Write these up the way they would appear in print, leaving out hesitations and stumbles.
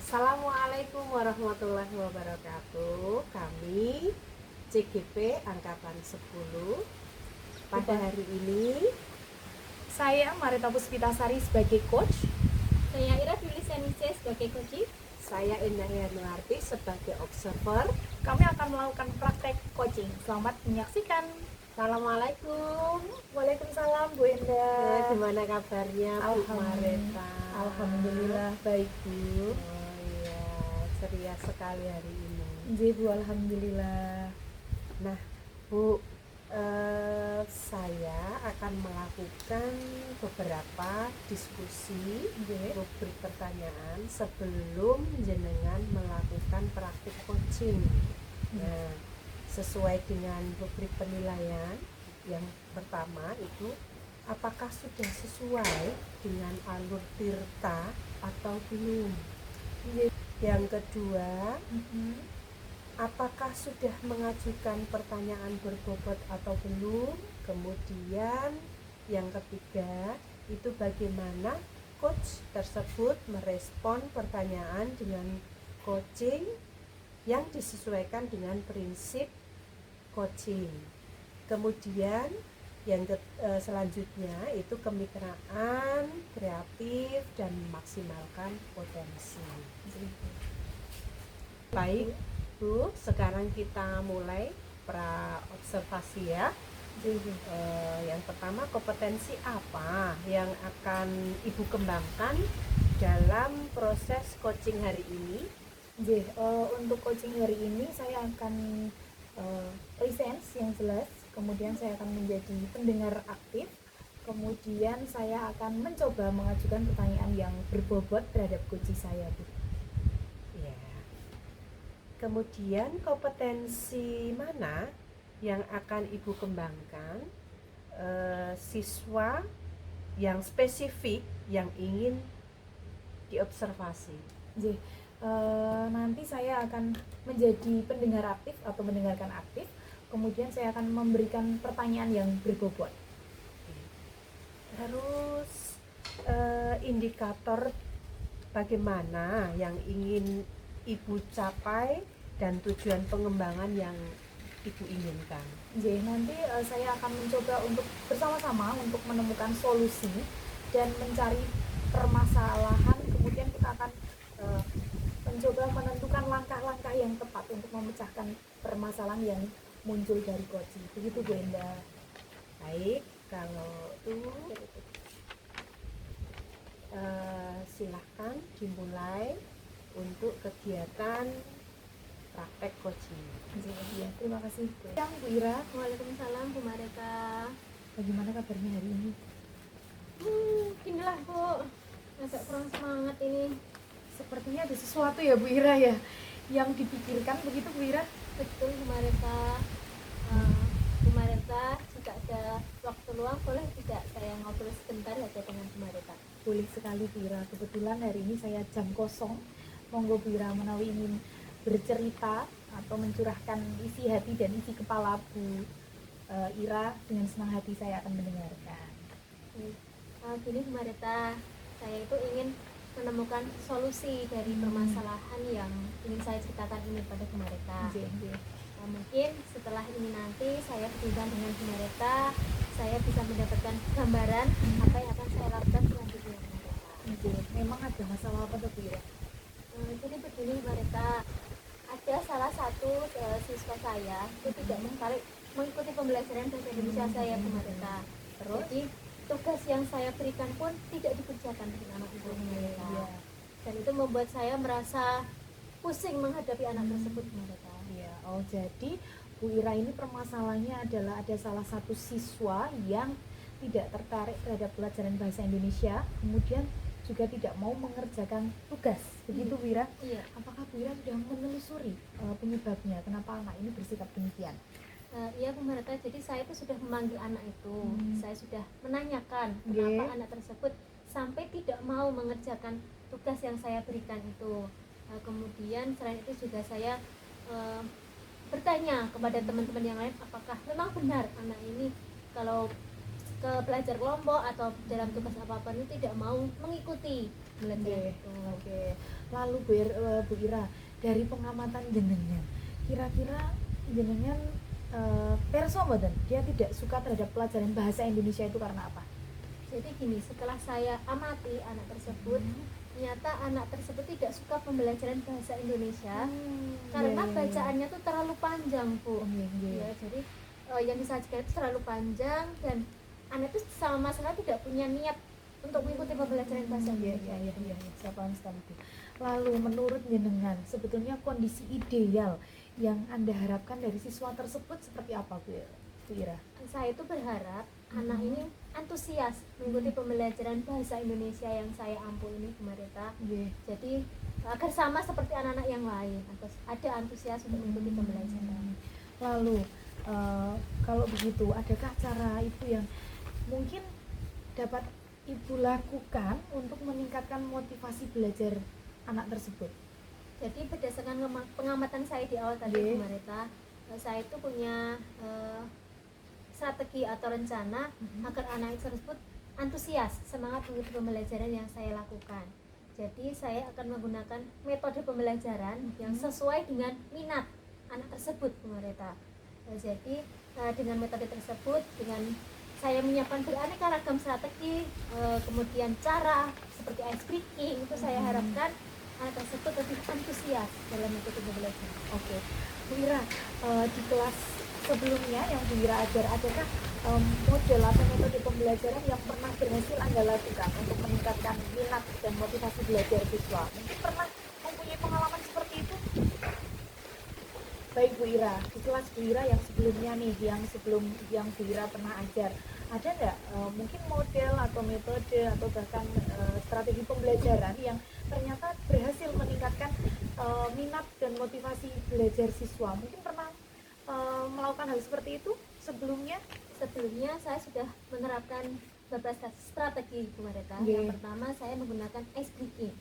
Assalamualaikum warahmatullahi wabarakatuh. Kami CGP Angkatan 10 pada hari ini. Saya Marita Puspitasari sebagai coach. Saya Ira Dulisenice sebagai coaching. Saya Indah Yanuarti sebagai observer. Kami akan melakukan praktek coaching. Selamat menyaksikan. Assalamualaikum. Waalaikumsalam Bu Indah. Gimana kabarnya Bu Marita? Alhamdulillah baik Bu. Oh iya, ceria sekali hari ini. Nggih Bu, alhamdulillah. Nah Bu, saya akan melakukan beberapa diskusi rubrik pertanyaan sebelum jenengan melakukan praktik coaching. Nah, sesuai dengan rubrik penilaian yang pertama itu, apakah sudah sesuai dengan alur tirta atau belum? Yang kedua, apakah sudah mengajukan pertanyaan berbobot atau belum? Kemudian yang ketiga, itu bagaimana coach tersebut merespon pertanyaan dengan coaching yang disesuaikan dengan prinsip coaching. Kemudian yang selanjutnya itu kemitraan, kreatif, dan memaksimalkan potensi. Baik Bu, sekarang kita mulai pra observasi ya. Yang pertama, kompetensi apa yang akan Ibu kembangkan dalam proses coaching hari ini? Untuk coaching hari ini saya akan presence yang jelas, kemudian saya akan menjadi pendengar aktif, kemudian saya akan mencoba mengajukan pertanyaan yang berbobot terhadap coach saya Bu. Kemudian kompetensi mana yang akan Ibu kembangkan siswa yang spesifik yang ingin diobservasi? Nanti saya akan menjadi pendengar aktif atau mendengarkan aktif, kemudian saya akan memberikan pertanyaan yang berbobot. Terus indikator bagaimana yang ingin Ibu capai dan tujuan pengembangan yang Ibu inginkan? Nanti saya akan mencoba untuk bersama-sama untuk menemukan solusi dan mencari permasalahan, kemudian kita akan mencoba menentukan langkah-langkah yang tepat untuk memecahkan permasalahan yang muncul dari coaching. Begitu Bu Indah. Baik, kalau itu silahkan dimulai untuk kegiatan praktek coaching. Ya, terima kasih Bu. Yang Bu Ira. Waalaikumsalam Bu Marita. Bagaimana kabarnya hari ini? Inilah Bu, agak kurang semangat ini. Sepertinya ada sesuatu ya Bu Ira ya yang dipikirkan, begitu Bu Ira? Betul Bu Marita. Bu Marita, jika ada waktu luang boleh tidak saya ngobrol sebentar saja dengan Bu Marita? Boleh sekali Bu Ira, kebetulan hari ini saya jam kosong. Monggo Bu Ira, menawi ingin bercerita atau mencurahkan isi hati dan isi kepala Bu Ira, dengan senang hati saya akan mendengarkan. Gini Bu Marita, saya itu ingin menemukan solusi dari permasalahan yang ingin saya ceritakan ini pada Bu Marita. Mungkin setelah ini nanti saya berbincang dengan Bu Marita, saya bisa mendapatkan gambaran apa yang akan saya lakukan selanjutnya Bu Marita. Memang ada masalah apa tuh Bu Ira? Jadi begini Bu Marita, ada salah satu siswa saya itu tidak tertarik mengikuti pembelajaran bahasa Indonesia saya Bu Marita. Jadi tugas yang saya berikan pun tidak dikerjakan dengan anak itu Bu Marita. Dan itu membuat saya merasa pusing menghadapi anak tersebut Bu Marita. Jadi Bu Ira ini permasalahannya adalah ada salah satu siswa yang tidak tertarik terhadap pelajaran bahasa Indonesia, kemudian juga tidak mau mengerjakan tugas, begitu Bu Ira? Iya. Apakah Bu Ira sudah menelusuri penyebabnya, kenapa anak ini bersikap demikian? Iya Bu Marita, jadi saya itu sudah memanggil anak itu, saya sudah menanyakan kenapa anak tersebut sampai tidak mau mengerjakan tugas yang saya berikan itu. Kemudian selain itu juga saya bertanya kepada teman-teman yang lain, apakah memang benar anak ini kalau ke belajar kelompok atau dalam tugas apapun itu tidak mau mengikuti pembelajaran itu. Oke. Lalu Bu Ira, dari pengamatan jenengan, kira-kira jenengan perso mboten dia tidak suka terhadap pelajaran bahasa Indonesia itu karena apa? Jadi gini, setelah saya amati anak tersebut, ternyata anak tersebut tidak suka pembelajaran bahasa Indonesia karena bacaannya tuh terlalu panjang, Bu. Ya, jadi yang disajikan itu terlalu panjang dan anak itu sama sekali tidak punya niat untuk mengikuti pembelajaran bahasa Indonesia. Iya, saya paham sekali Bu. Lalu menurut jenengan sebetulnya kondisi ideal yang Anda harapkan dari siswa tersebut seperti apa Bu Ira? Saya itu berharap anak ini antusias mengikuti pembelajaran bahasa Indonesia yang saya ampu ini, Bu Marita. Jadi agar sama seperti anak-anak yang lain, ada antusias untuk mengikuti pembelajaran. Lalu kalau begitu, adakah cara itu yang mungkin dapat Ibu lakukan untuk meningkatkan motivasi belajar anak tersebut? Jadi berdasarkan pengamatan saya di awal tadi, Bu Marita, saya itu punya strategi atau rencana agar anak tersebut antusias, semangat mengikuti pembelajaran yang saya lakukan. Jadi saya akan menggunakan metode pembelajaran yang sesuai dengan minat anak tersebut, Bu Marita. Jadi dengan metode tersebut, dengan saya menyiapkan beraneka ragam strategi, kemudian cara seperti ice breaking, itu saya harapkan anak tersebut lebih antusias dalam mengikuti pembelajaran. Oke, Bu Ira, di kelas sebelumnya yang Bu Ira ajar, adakah model atau metode pembelajaran yang pernah berhasil Anda lakukan untuk meningkatkan minat dan motivasi belajar siswa? Mungkin pernah mempunyai pengalaman seperti itu? Baik Bu Ira, di kelas Bu Ira yang sebelumnya nih, yang Bu Ira pernah ajar, ada nggak mungkin model atau metode atau bahkan strategi pembelajaran yang ternyata berhasil meningkatkan minat dan motivasi belajar siswa? Mungkin pernah melakukan hal seperti itu sebelumnya? Sebelumnya saya sudah menerapkan beberapa strategi, Bu Marita. Yang pertama saya menggunakan ice breaking.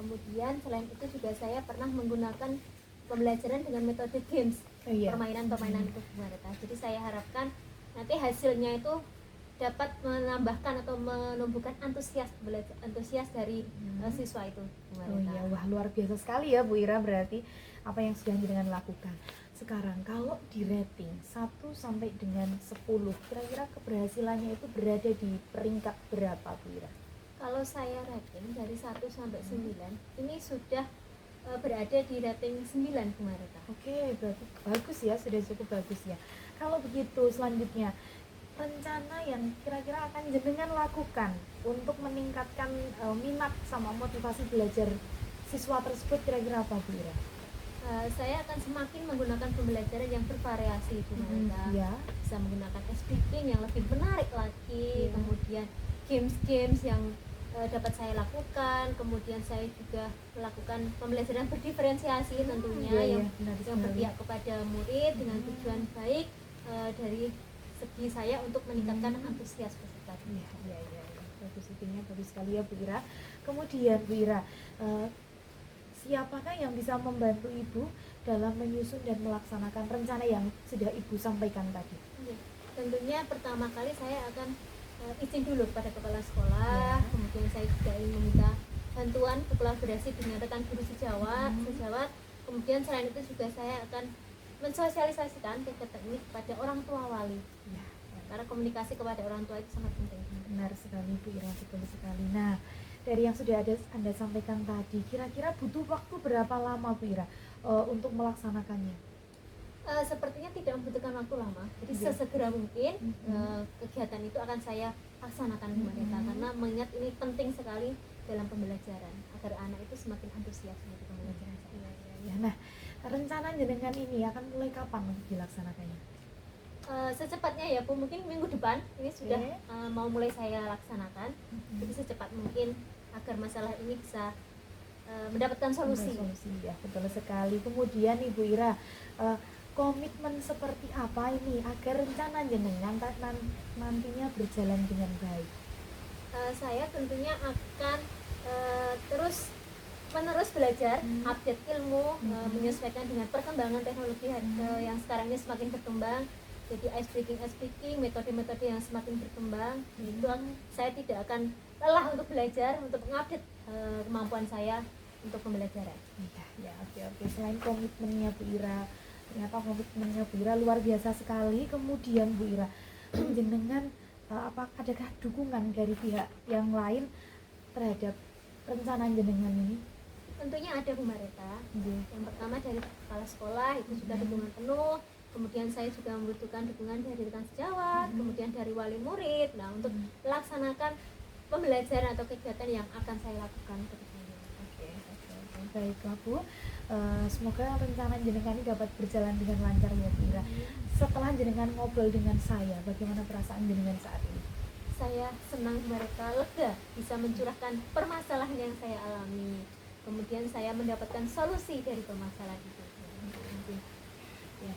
Kemudian selain itu juga saya pernah menggunakan pembelajaran dengan metode games, permainan-permainan itu, Bu Marita. Jadi saya harapkan nanti hasilnya itu dapat menambahkan atau menumbuhkan antusias dari siswa itu, Bu Marita. Wah, luar biasa sekali ya Bu Ira, berarti apa yang sudah jenengan lakukan. Sekarang kalau di rating 1 sampai dengan 10, kira-kira keberhasilannya itu berada di peringkat berapa Bu Ira? Kalau saya rating dari 1 sampai 9, ini sudah berada di rating 9, Bu Marita. Oke, berarti bagus ya, sudah cukup bagus ya. Kalau begitu selanjutnya, rencana yang kira-kira akan jenengan lakukan untuk meningkatkan minat sama motivasi belajar siswa tersebut kira-kira apa Bu Ira? Saya akan semakin menggunakan pembelajaran yang bervariasi, Bu Marita. Bisa menggunakan speaking yang lebih menarik lagi, kemudian games-games yang dapat saya lakukan, kemudian saya juga melakukan pembelajaran berdiferensiasi tentunya yang berpihak kepada murid dengan tujuan baik dari segi saya untuk meningkatkan antusias peserta. Bagus, intinya bagus sekali ya Bu Ira. Kemudian Bu Ira, siapakah yang bisa membantu Ibu dalam menyusun dan melaksanakan rencana yang sudah Ibu sampaikan tadi? Tentunya pertama kali saya akan izin dulu pada kepala sekolah, kemudian saya juga ingin meminta bantuan kolaborasi dengan rekan guru sejawat, kemudian selain itu juga saya akan mensosialisasikan kegiatan ini kepada orang tua wali, karena komunikasi kepada orang tua itu sangat penting. Benar sekali Bu Ira, betul sekali. Nah, dari yang sudah Anda sampaikan tadi, kira-kira butuh waktu berapa lama Bu Ira untuk melaksanakannya? Sepertinya tidak membutuhkan waktu lama, jadi sesegera mungkin kegiatan itu akan saya laksanakan, Bu Marita, karena mengingat ini penting sekali dalam pembelajaran agar anak itu semakin antusias untuk pembelajaran saya. Nah, rencana jenengan ini akan mulai kapan untuk dilaksanakannya? Secepatnya ya Bu, mungkin minggu depan ini sudah mau mulai saya laksanakan. Jadi secepat mungkin agar masalah ini bisa mendapatkan solusi. Ya, betul sekali. Kemudian Ibu Ira, komitmen seperti apa ini agar rencana jenengan nantinya berjalan dengan baik? Saya tentunya akan terus menerus belajar, update ilmu, menyesuaikan dengan perkembangan teknologi yang sekarang ini semakin berkembang. Jadi ice breaking, metode-metode yang semakin berkembang, itu saya tidak akan lelah untuk belajar, untuk mengupdate kemampuan saya untuk pembelajaran. Ya, oke. Selain komitmennya Bu Ira, ternyata komitmennya Bu Ira luar biasa sekali. Kemudian Bu Ira, jenengan apa adakah dukungan dari pihak yang lain terhadap rencana jenengan ini? Tentunya ada Bu Mareta. Nggih. Yang pertama dari kepala sekolah itu sudah dukungan penuh. Kemudian saya juga membutuhkan dukungan dari rekan sejawat, kemudian dari wali murid. Nah, untuk melaksanakan pembelajaran atau kegiatan yang akan saya lakukan ke depannya. Oke. Baiklah Bu, semoga rencana jenengan ini dapat berjalan dengan lancar ya Bu Ira. Setelah jenengan ngobrol dengan saya, bagaimana perasaan jenengan saat ini? Saya senang mereka lega bisa mencurahkan permasalahan yang saya alami. Kemudian saya mendapatkan solusi dari permasalahan itu. Ya.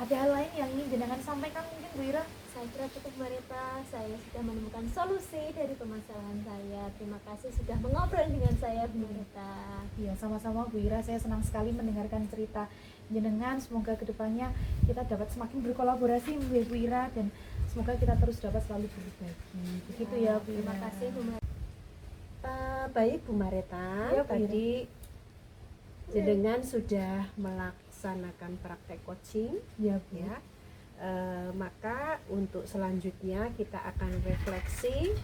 Ada hal lain yang ingin jenengan sampaikan mungkin Bu Ira? Saya kira cukup mereka, saya sudah menemukan solusi dari permasalahan saya. Terima kasih sudah mengobrol dengan saya Bu Mareta. Ya, sama-sama Bu Ira, saya senang sekali mendengarkan cerita jenengan. Semoga kedepannya kita dapat semakin berkolaborasi Bu Ira, dan semoga kita terus dapat selalu berbagi. Begitu ya Bu Ira. Terima kasih Bu Mareta. Baik Bu Mareta, Ya, Bu Ira. tadi jenengan sudah melaksanakan praktek coaching Ya Bu. ya. Maka untuk selanjutnya kita akan refleksi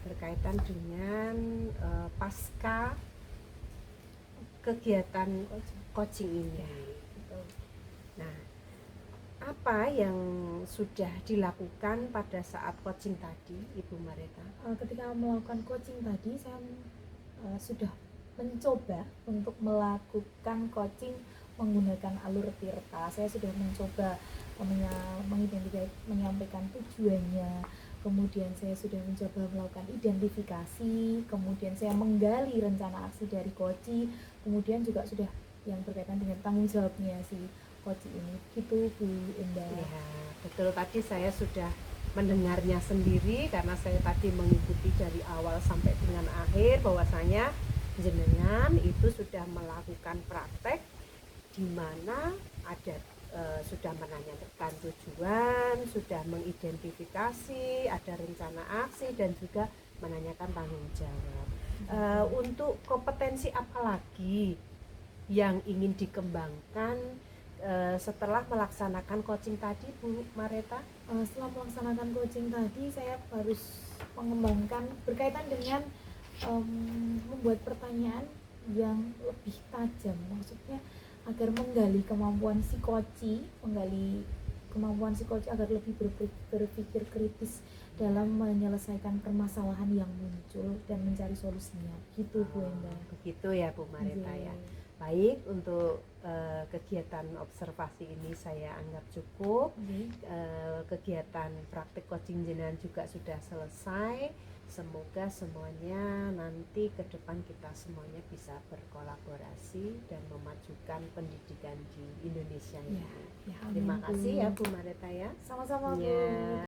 berkaitan dengan pasca kegiatan coaching ini. Nah, apa yang sudah dilakukan pada saat coaching tadi, Ibu Mareta? Ketika melakukan coaching tadi, saya sudah mencoba untuk melakukan coaching menggunakan alur Tirta. Saya sudah mencoba menyampaikan tujuannya, kemudian saya sudah mencoba melakukan identifikasi, kemudian saya menggali rencana aksi dari Koci, kemudian juga sudah yang berkaitan dengan tanggung jawabnya si Koci ini. Gitu Bu Indah. Ya, betul, tadi saya sudah mendengarnya sendiri karena saya tadi mengikuti dari awal sampai dengan akhir, bahwasanya jenengan itu sudah melakukan praktek di mana ada sudah menanyakan tujuan, sudah mengidentifikasi, ada rencana aksi, dan juga menanyakan tanggung jawab. Untuk kompetensi apa lagi yang ingin dikembangkan setelah melaksanakan coaching tadi, Bu Mareta? Setelah melaksanakan coaching tadi, saya harus mengembangkan berkaitan dengan membuat pertanyaan yang lebih tajam, maksudnya agar menggali kemampuan si Koci agar lebih berpikir kritis dalam menyelesaikan permasalahan yang muncul dan mencari solusinya. Gitu Bu Endah. Begitu ya Bu Mareta ya. Iya. Baik, untuk kegiatan observasi ini saya anggap cukup. Kegiatan praktik coaching jenengan juga sudah selesai. Semoga semuanya nanti ke depan kita semuanya bisa berkolaborasi dan memajukan pendidikan di Indonesia ini. Ya, Terima amin, Bu. kasih ya Bu Mareta ya. Sama-sama Bu. Ya.